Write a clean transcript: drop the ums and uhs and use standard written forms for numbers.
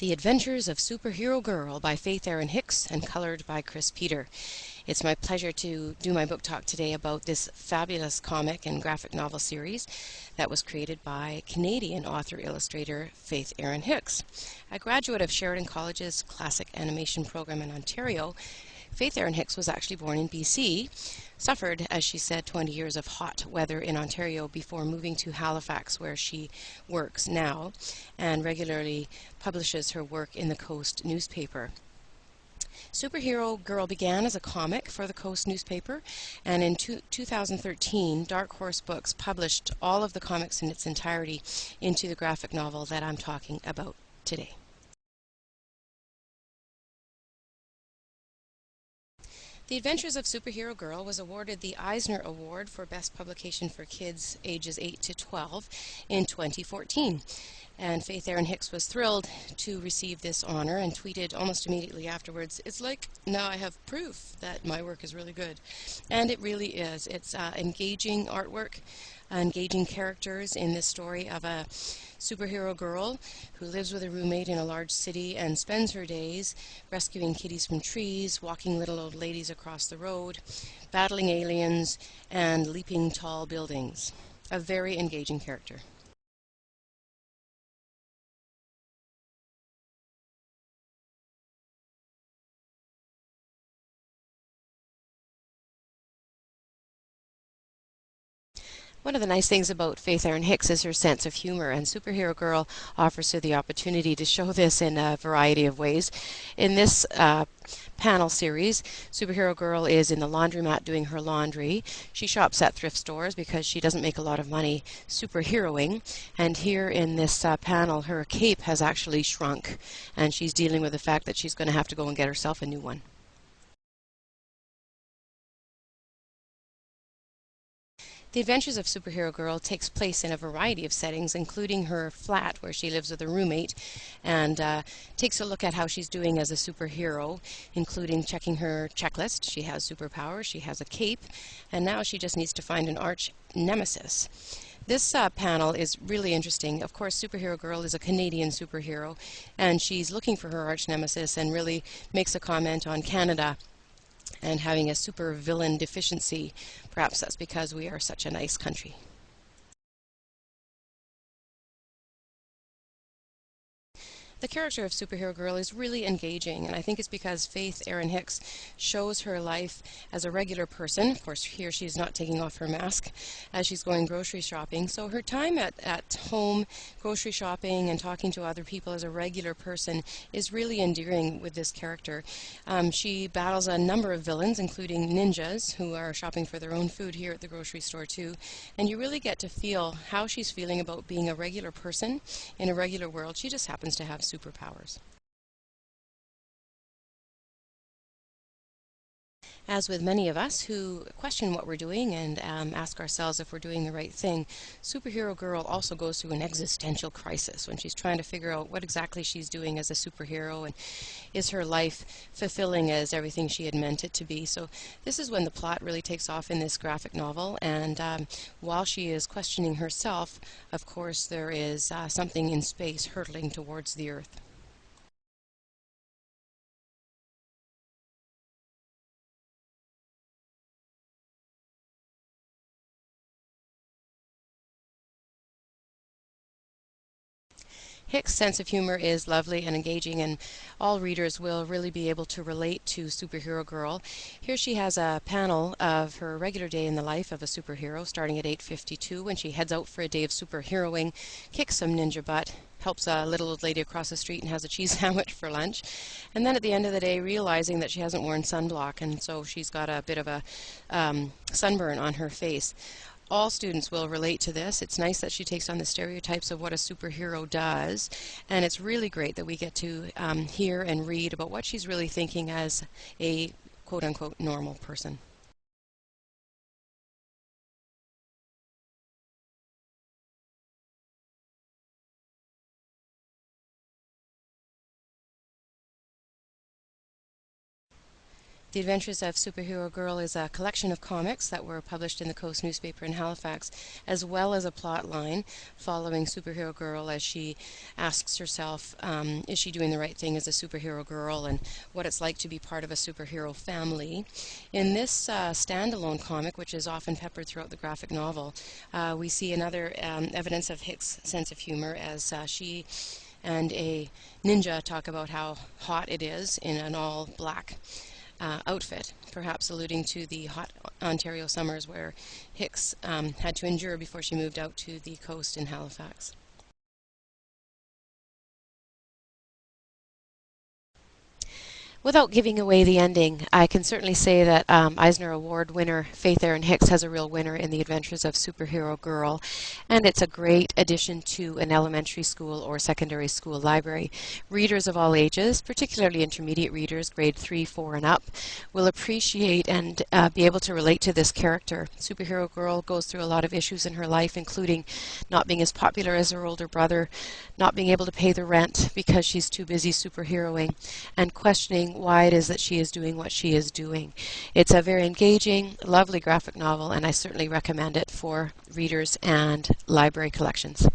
The Adventures of Superhero Girl by Faith Erin Hicks and colored by Chris Peter. It's my pleasure to do my book talk today about this fabulous comic and graphic novel series that was created by Canadian author-illustrator Faith Erin Hicks. A graduate of Sheridan College's classic animation program in Ontario, Faith Erin Hicks was actually born in BC, suffered, as she said, 20 years of hot weather in Ontario before moving to Halifax, where she works now, and regularly publishes her work in the Coast newspaper. Superhero Girl began as a comic for the Coast newspaper, and in 2013, Dark Horse Books published all of the comics in its entirety into the graphic novel that I'm talking about today. The Adventures of Superhero Girl was awarded the Eisner Award for Best Publication for Kids ages 8 to 12 in 2014. And Faith Erin Hicks was thrilled to receive this honor and tweeted almost immediately afterwards, "It's like now I have proof that my work is really good." And it really is. It's engaging artwork, engaging characters in this story of a superhero girl who lives with a roommate in a large city and spends her days rescuing kitties from trees, walking little old ladies across the road, battling aliens, and leaping tall buildings. A very engaging character. One of the nice things about Faith Erin Hicks is her sense of humor, and Superhero Girl offers her the opportunity to show this in a variety of ways. In this panel series, Superhero Girl is in the laundromat doing her laundry. She shops at thrift stores because she doesn't make a lot of money superheroing. And here in this panel, her cape has actually shrunk, and she's dealing with the fact that she's going to have to go and get herself a new one. The Adventures of Superhero Girl takes place in a variety of settings, including her flat where she lives with a roommate, and takes a look at how she's doing as a superhero, including checking her checklist. She has superpowers, she has a cape, and now she just needs to find an arch nemesis. This panel is really interesting. Of course, Superhero Girl is a Canadian superhero, and she's looking for her arch nemesis and really makes a comment on Canada and having a super villain deficiency. Perhaps that's because we are such a nice country. The character of Superhero Girl is really engaging, and I think it's because Faith Erin Hicks shows her life as a regular person. Of course, here she's not taking off her mask as she's going grocery shopping. So her time at home, grocery shopping, and talking to other people as a regular person is really endearing with this character. She battles a number of villains, including ninjas, who are shopping for their own food here at the grocery store too. And you really get to feel how she's feeling about being a regular person in a regular world. She just happens to have superpowers. As with many of us who question what we're doing and ask ourselves if we're doing the right thing, Superhero Girl also goes through an existential crisis when she's trying to figure out what exactly she's doing as a superhero, and is her life fulfilling as everything she had meant it to be. So this is when the plot really takes off in this graphic novel, and while she is questioning herself, of course there is something in space hurtling towards the Earth. Hicks' sense of humor is lovely and engaging, and all readers will really be able to relate to Superhero Girl. Here she has a panel of her regular day in the life of a superhero, starting at 8:52 when she heads out for a day of superheroing, kicks some ninja butt, helps a little old lady across the street, and has a cheese sandwich for lunch. And then at the end of the day, realizing that she hasn't worn sunblock, and so she's got a bit of a sunburn on her face. All students will relate to this. It's nice that she takes on the stereotypes of what a superhero does, and it's really great that we get to hear and read about what she's really thinking as a quote-unquote normal person. The Adventures of Superhero Girl is a collection of comics that were published in the Coast newspaper in Halifax, as well as a plot line following Superhero Girl as she asks herself, is she doing the right thing as a superhero girl, and what it's like to be part of a superhero family. In this standalone comic, which is often peppered throughout the graphic novel, we see another evidence of Hicks' sense of humor as she and a ninja talk about how hot it is in an all-black outfit, perhaps alluding to the hot Ontario summers where Hicks had to endure before she moved out to the coast in Halifax. Without giving away the ending, I can certainly say that Eisner Award winner Faith Erin Hicks has a real winner in The Adventures of Superhero Girl, and it's a great addition to an elementary school or secondary school library. Readers of all ages, particularly intermediate readers, grade 3, 4, and up, will appreciate and be able to relate to this character. Superhero Girl goes through a lot of issues in her life, including not being as popular as her older brother, not being able to pay the rent because she's too busy superheroing, and questioning why it is that she is doing what she is doing. It's a very engaging, lovely graphic novel, and I certainly recommend it for readers and library collections.